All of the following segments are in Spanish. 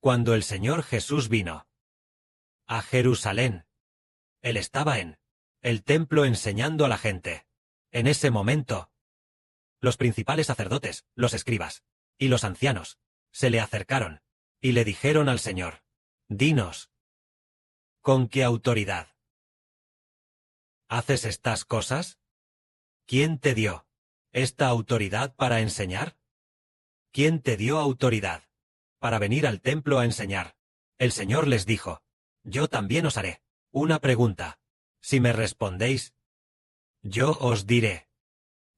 Cuando el Señor Jesús vino a Jerusalén, Él estaba en el templo enseñando a la gente. En ese momento, los principales sacerdotes, los escribas y los ancianos se le acercaron y le dijeron al Señor: «Dinos, ¿con qué autoridad haces estas cosas? ¿Quién te dio esta autoridad para enseñar? ¿Quién te dio autoridad para venir al templo a enseñar?» El Señor les dijo: «Yo también os haré una pregunta. Si me respondéis, yo os diré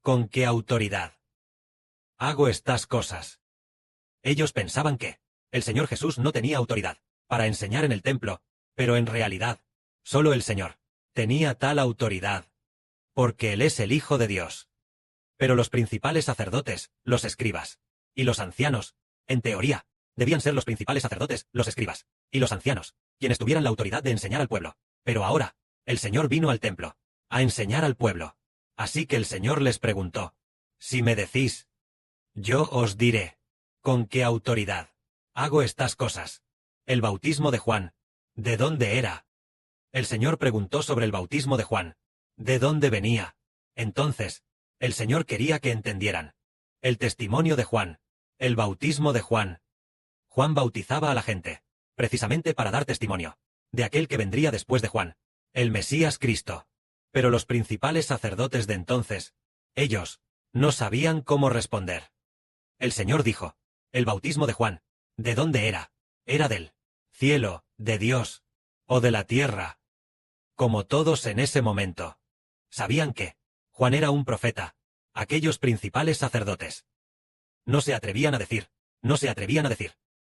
con qué autoridad hago estas cosas». Ellos pensaban que el Señor Jesús no tenía autoridad para enseñar en el templo, pero en realidad, solo el Señor tenía tal autoridad, porque Él es el Hijo de Dios. Pero los principales sacerdotes, los escribas y los ancianos, en teoría, debían ser los principales sacerdotes, los escribas y los ancianos, quienes tuvieran la autoridad de enseñar al pueblo. Pero ahora, el Señor vino al templo a enseñar al pueblo. Así que el Señor les preguntó: «Si me decís, yo os diré con qué autoridad hago estas cosas». El bautismo de Juan, ¿de dónde era? El Señor preguntó sobre el bautismo de Juan, ¿de dónde venía? Entonces, el Señor quería que entendieran el testimonio de Juan, el bautismo de Juan. Juan bautizaba a la gente, precisamente para dar testimonio de aquel que vendría después de Juan, el Mesías Cristo. Pero los principales sacerdotes de entonces, ellos, no sabían cómo responder. El Señor dijo: «El bautismo de Juan, ¿de dónde era? ¿Era del cielo, de Dios, o de la tierra?» Como todos en ese momento sabían que Juan era un profeta, aquellos principales sacerdotes no se atrevían a decir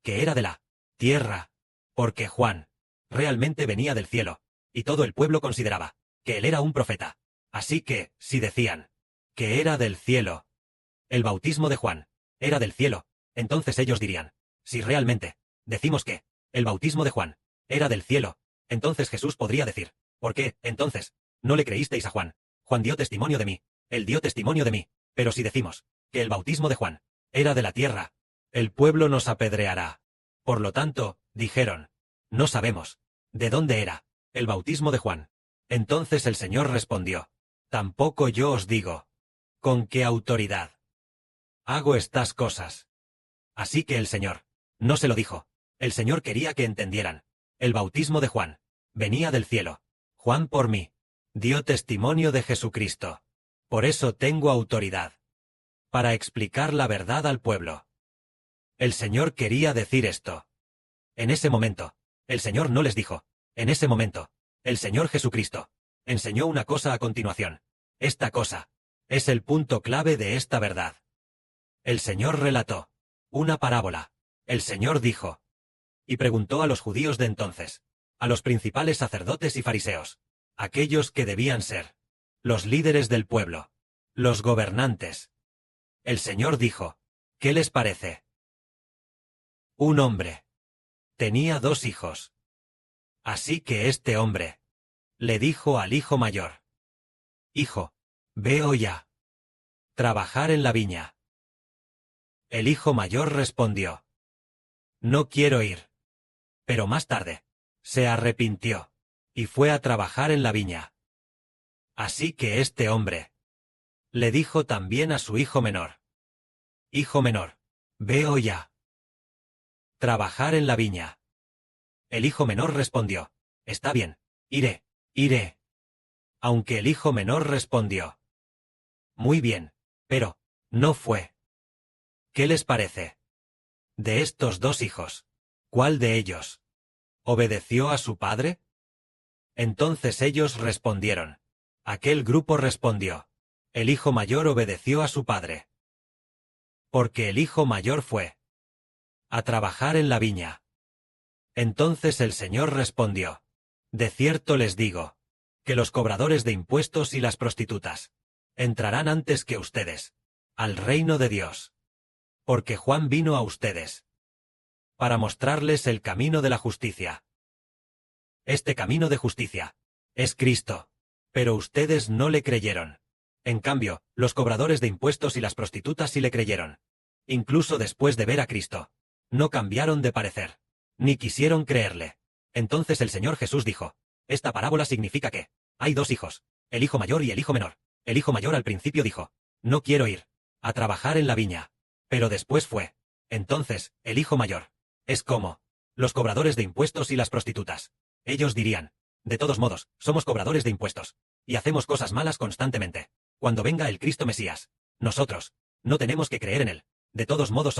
que era de la tierra, porque Juan realmente venía del cielo, y todo el pueblo consideraba que él era un profeta. Así que, si decían que era del cielo, el bautismo de Juan era del cielo, entonces ellos dirían: «Si realmente decimos que el bautismo de Juan era del cielo», entonces Jesús podría decir: «¿Por qué, entonces, no le creísteis a Juan? Juan dio testimonio de mí, él dio testimonio de mí». Pero si decimos que el bautismo de Juan era de la tierra, el pueblo nos apedreará. Por lo tanto, dijeron: «No sabemos de dónde era el bautismo de Juan». Entonces el Señor respondió: «Tampoco yo os digo con qué autoridad hago estas cosas». Así que el Señor no se lo dijo. El Señor quería que entendieran: el bautismo de Juan venía del cielo. Juan por mí dio testimonio de Jesucristo. Por eso tengo autoridad para explicar la verdad al pueblo. El Señor quería decir esto. En ese momento, el Señor no les dijo. En ese momento, el Señor Jesucristo enseñó una cosa a continuación. Esta cosa es el punto clave de esta verdad. El Señor relató una parábola. El Señor dijo y preguntó a los judíos de entonces, a los principales sacerdotes y fariseos, aquellos que debían ser los líderes del pueblo, los gobernantes. El Señor dijo: «¿Qué les parece? Un hombre tenía 2 hijos. Así que este hombre le dijo al hijo mayor: «Hijo, ve hoy a trabajar en la viña». El hijo mayor respondió: «No quiero ir». Pero más tarde se arrepintió y fue a trabajar en la viña. Así que este hombre le dijo también a su hijo menor: «Hijo menor, ve hoy a trabajar en la viña». El hijo menor respondió: «Está bien, iré». Aunque el hijo menor respondió: «Muy bien, pero no fue». ¿Qué les parece? De estos 2 hijos, ¿cuál de ellos obedeció a su padre? Entonces ellos respondieron. Aquel grupo respondió: «El hijo mayor obedeció a su padre». Porque el hijo mayor fue a trabajar en la viña. Entonces el Señor respondió: «De cierto les digo, que los cobradores de impuestos y las prostitutas entrarán antes que ustedes al reino de Dios. Porque Juan vino a ustedes para mostrarles el camino de la justicia. Este camino de justicia es Cristo, pero ustedes no le creyeron. En cambio, los cobradores de impuestos y las prostitutas sí le creyeron. Incluso después de ver a Cristo, no cambiaron de parecer. Ni quisieron creerle. Entonces el Señor Jesús dijo, esta parábola significa que hay dos hijos, el hijo mayor y el hijo menor. El hijo mayor al principio dijo, no quiero ir a trabajar en la viña. Pero después fue. Entonces, el hijo mayor es como los cobradores de impuestos y las prostitutas. Ellos dirían, de todos modos, somos cobradores de impuestos y hacemos cosas malas constantemente. Cuando venga el Cristo Mesías, nosotros no tenemos que creer en él. De todos modos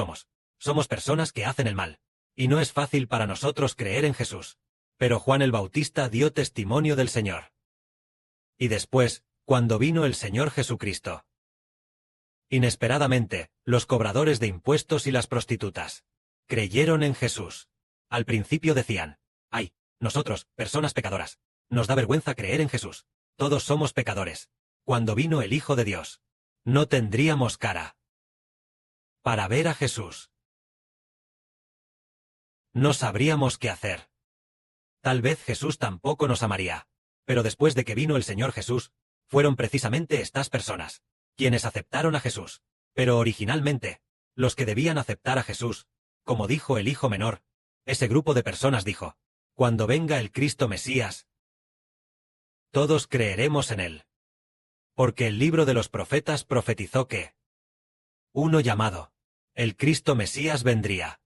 somos personas que hacen el mal. Y no es fácil para nosotros creer en Jesús. Pero Juan el Bautista dio testimonio del Señor. Y después, cuando vino el Señor Jesucristo, inesperadamente, los cobradores de impuestos y las prostitutas creyeron en Jesús. Al principio decían, ay, nosotros, personas pecadoras, nos da vergüenza creer en Jesús. Todos somos pecadores. Cuando vino el Hijo de Dios, no tendríamos cara para ver a Jesús. No sabríamos qué hacer. Tal vez Jesús tampoco nos amaría. Pero después de que vino el Señor Jesús, fueron precisamente estas personas quienes aceptaron a Jesús. Pero originalmente, los que debían aceptar a Jesús, como dijo el hijo menor, ese grupo de personas dijo, cuando venga el Cristo Mesías, todos creeremos en él. Porque el libro de los profetas profetizó que uno llamado, el Cristo Mesías vendría.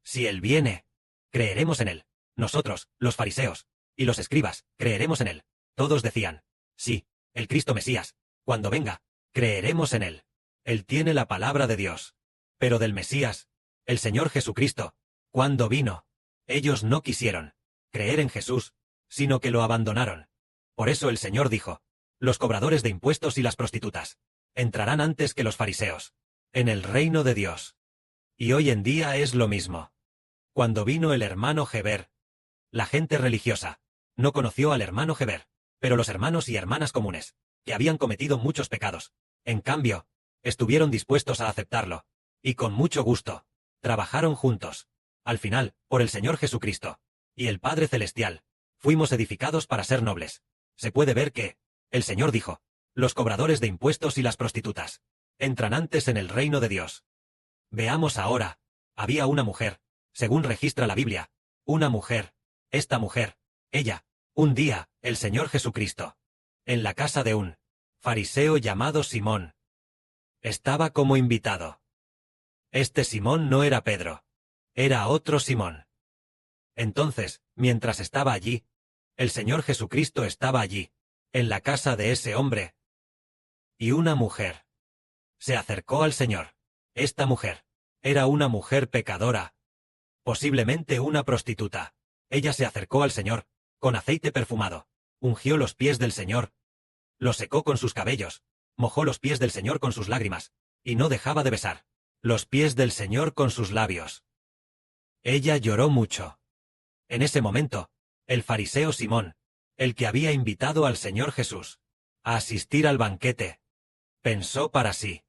Si él viene, creeremos en él. Nosotros, los fariseos, y los escribas, creeremos en él. Todos decían, sí, el Cristo Mesías, cuando venga, creeremos en él. Él tiene la palabra de Dios. Pero del Mesías, el Señor Jesucristo, cuando vino, ellos no quisieron creer en Jesús, sino que lo abandonaron. Por eso el Señor dijo, los cobradores de impuestos y las prostitutas entrarán antes que los fariseos en el reino de Dios. Y hoy en día es lo mismo. Cuando vino el hermano Heber, la gente religiosa no conoció al hermano Heber, pero los hermanos y hermanas comunes, que habían cometido muchos pecados, en cambio, estuvieron dispuestos a aceptarlo, y con mucho gusto, trabajaron juntos. Al final, por el Señor Jesucristo y el Padre Celestial, fuimos edificados para ser nobles. Se puede ver que, el Señor dijo, los cobradores de impuestos y las prostitutas entran antes en el reino de Dios. Veamos ahora, había una mujer, según registra la Biblia, una mujer, esta mujer, ella, un día, el Señor Jesucristo, en la casa de un fariseo llamado Simón, estaba como invitado. Este Simón no era Pedro, era otro Simón. Entonces, mientras estaba allí, el Señor Jesucristo estaba allí, en la casa de ese hombre. Y una mujer se acercó al Señor. Esta mujer era una mujer pecadora, posiblemente una prostituta. Ella se acercó al Señor, con aceite perfumado, ungió los pies del Señor, los secó con sus cabellos, mojó los pies del Señor con sus lágrimas, y no dejaba de besar los pies del Señor con sus labios. Ella lloró mucho. En ese momento, el fariseo Simón, el que había invitado al Señor Jesús a asistir al banquete, pensó para sí,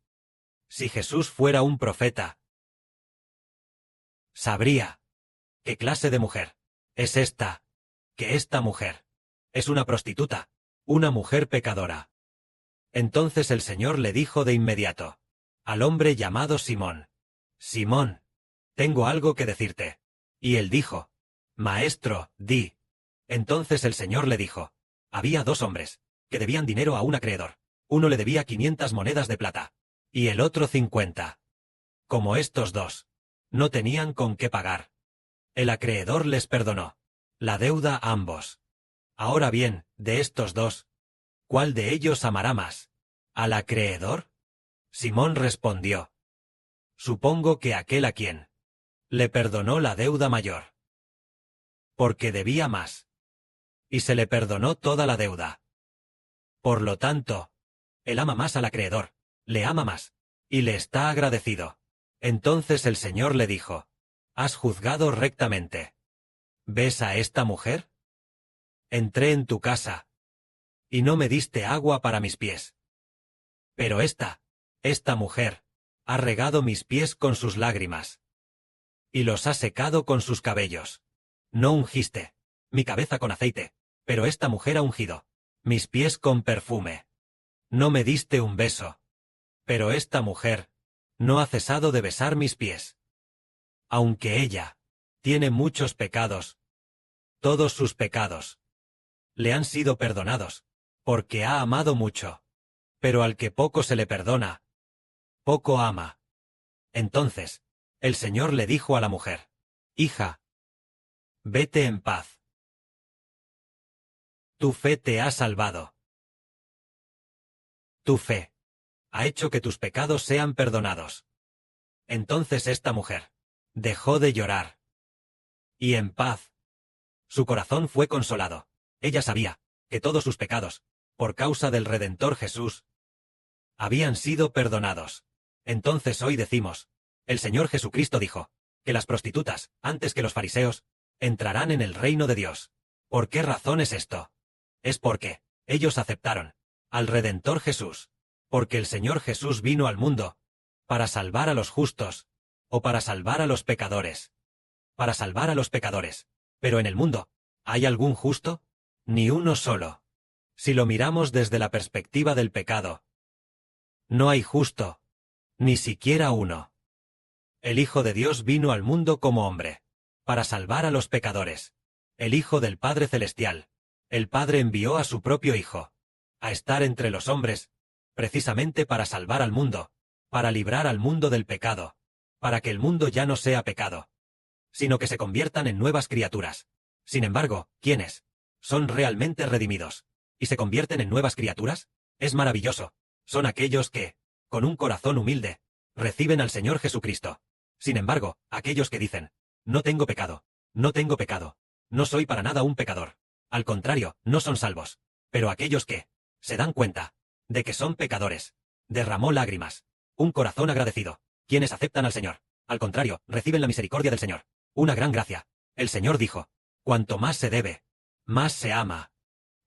si Jesús fuera un profeta, sabría qué clase de mujer es esta, que esta mujer es una prostituta, una mujer pecadora. Entonces el Señor le dijo de inmediato al hombre llamado Simón, Simón, tengo algo que decirte. Y él dijo, Maestro, di. Entonces el Señor le dijo, había dos hombres que debían dinero a un acreedor. Uno le debía 500 monedas de plata, y el otro 50. Como estos dos no tenían con qué pagar, el acreedor les perdonó la deuda a ambos. Ahora bien, de estos dos, ¿cuál de ellos amará más? ¿Al acreedor? Simón respondió, supongo que aquel a quien le perdonó la deuda mayor, porque debía más, y se le perdonó toda la deuda. Por lo tanto, él ama más al acreedor, le ama más, y le está agradecido. Entonces el Señor le dijo, has juzgado rectamente. ¿Ves a esta mujer? Entré en tu casa, y no me diste agua para mis pies. Pero esta mujer, ha regado mis pies con sus lágrimas, y los ha secado con sus cabellos. No ungiste mi cabeza con aceite, pero esta mujer ha ungido mis pies con perfume. No me diste un beso, pero esta mujer no ha cesado de besar mis pies. Aunque ella Tiene muchos pecados. Todos sus pecados le han sido perdonados, porque ha amado mucho. Pero al que poco se le perdona, poco ama. Entonces, el Señor le dijo a la mujer: Hija, vete en paz. Tu fe te ha salvado. Tu fe ha hecho que tus pecados sean perdonados. Entonces esta mujer dejó de llorar. Y en paz. Su corazón fue consolado. Ella sabía que todos sus pecados, por causa del Redentor Jesús, habían sido perdonados. Entonces hoy decimos: el Señor Jesucristo dijo que las prostitutas, antes que los fariseos, entrarán en el reino de Dios. ¿Por qué razón es esto? Es porque ellos aceptaron al Redentor Jesús, porque el Señor Jesús vino al mundo para salvar a los justos, o para salvar a los pecadores. Para salvar a los pecadores. Pero en el mundo, ¿hay algún justo? Ni uno solo. Si lo miramos desde la perspectiva del pecado, no hay justo, ni siquiera uno. El Hijo de Dios vino al mundo como hombre, para salvar a los pecadores. El Hijo del Padre Celestial. El Padre envió a su propio Hijo a estar entre los hombres, precisamente para salvar al mundo, para librar al mundo del pecado, para que el mundo ya no sea pecado, sino que se conviertan en nuevas criaturas. Sin embargo, ¿quiénes son realmente redimidos y se convierten en nuevas criaturas? Es maravilloso. Son aquellos que, con un corazón humilde, reciben al Señor Jesucristo. Sin embargo, aquellos que dicen: no tengo pecado, no soy para nada un pecador. Al contrario, no son salvos. Pero aquellos que se dan cuenta de que son pecadores, derramó lágrimas, un corazón agradecido, quienes aceptan al Señor. Al contrario, reciben la misericordia del Señor. Una gran gracia. El Señor dijo: cuanto más se debe, más se ama.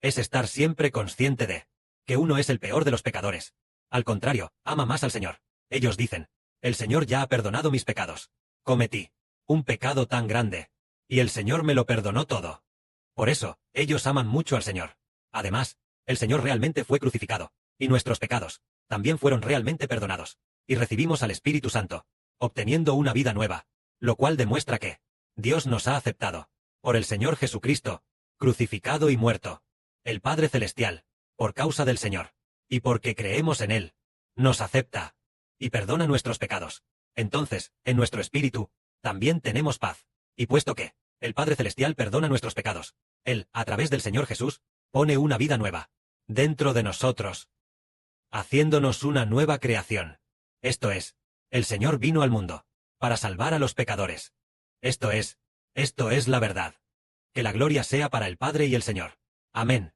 Es estar siempre consciente de que uno es el peor de los pecadores. Al contrario, ama más al Señor. Ellos dicen: el Señor ya ha perdonado mis pecados. Cometí un pecado tan grande, y el Señor me lo perdonó todo. Por eso, ellos aman mucho al Señor. Además, el Señor realmente fue crucificado, y nuestros pecados también fueron realmente perdonados, y recibimos al Espíritu Santo, obteniendo una vida nueva, lo cual demuestra que Dios nos ha aceptado por el Señor Jesucristo, crucificado y muerto. El Padre Celestial, por causa del Señor, y porque creemos en Él, nos acepta y perdona nuestros pecados. Entonces, en nuestro espíritu, también tenemos paz. Y puesto que el Padre Celestial perdona nuestros pecados, Él, a través del Señor Jesús, pone una vida nueva dentro de nosotros, haciéndonos una nueva creación. Esto es, el Señor vino al mundo para salvar a los pecadores. Esto es la verdad. Que la gloria sea para el Padre y el Señor. Amén.